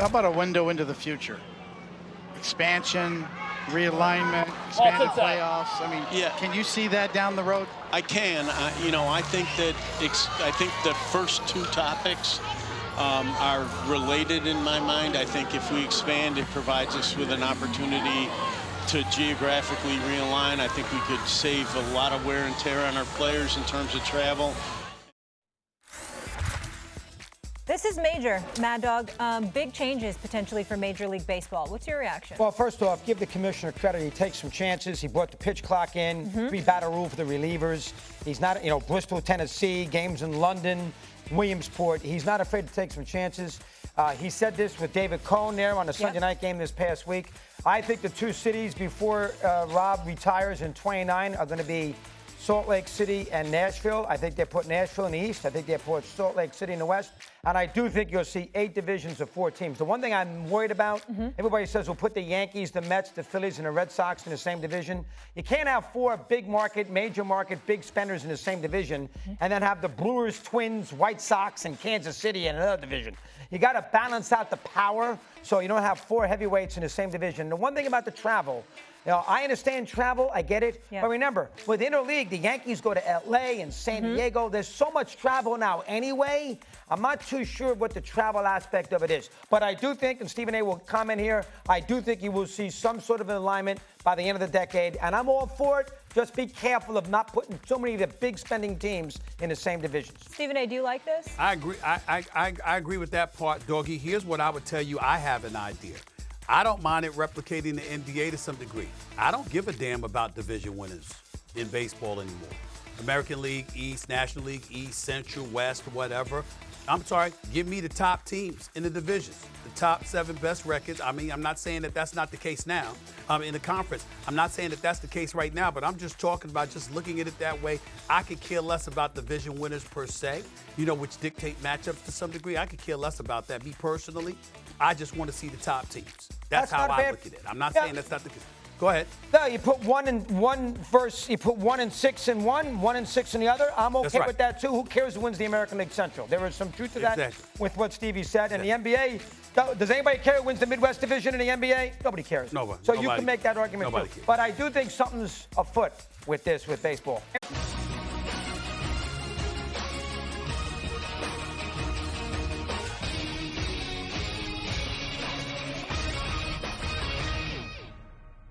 How about a window into the future? Expansion, realignment, expanded playoffs. I mean, yeah. Can you see that down the road? I can. I think that the first two topics are related in my mind. I think if we expand, it provides us with an opportunity to geographically realign. I think we could save a lot of wear and tear on our players in terms of travel. This is major, Mad Dog. Big changes potentially for Major League Baseball. What's your reaction? Well, first off, give the commissioner credit. He takes some chances. He brought the pitch clock in, 3-batter rule for the relievers. He's not, Bristol, Tennessee, games in London, Williamsport. He's not afraid to take some chances. He said this with David Cohn there on the Sunday night game this past week. I think the two cities before Rob retires in 29 are going to be Salt Lake City and Nashville. I think they put Nashville in the east. I think they put Salt Lake City in the west. And I do think you'll see 8 divisions of 4 teams. The one thing I'm worried about, everybody says we'll put the Yankees, the Mets, the Phillies, and the Red Sox in the same division. You can't have 4 big market, major market, big spenders in the same division and then have the Brewers, Twins, White Sox, and Kansas City in another division. You got to balance out the power so you don't have 4 heavyweights in the same division. The one thing about the travel, I understand travel, I get it. But remember, with interleague, the Yankees go to L.A. and San Diego. There's so much travel now anyway. I'm not too sure what the travel aspect of it is. But I do think, and Stephen A will comment here, I do think you will see some sort of an alignment by the end of the decade. And I'm all for it. Just be careful of not putting so many of the big spending teams in the same divisions. Stephen A, do you like this? I agree. I agree with that part, Doggy. Here's what I would tell you. I have an idea. I don't mind it replicating the NBA to some degree. I don't give a damn about division winners in baseball anymore. American League East, National League East, Central, West, whatever. I'm sorry, give me the top teams in the divisions, the top 7 best records. I mean, I'm not saying that that's not the case now in the conference. I'm not saying that that's the case right now, but I'm just talking about just looking at it that way. I could care less about division winners per se, which dictate matchups to some degree. I could care less about that. Me personally, I just want to see the top teams. That's how I look at it. I'm not saying that's not the case. Go ahead. No, you put one verse. You put 1 and 6 in one, 1 and 6 in the other. I'm okay with that too. Who cares who wins the American League Central? There is some truth to that with what Stevie said. And the NBA, does anybody care who wins the Midwest Division in the NBA? Nobody cares. Nobody. So you can make that argument too. Cares. But I do think something's afoot with this, with baseball.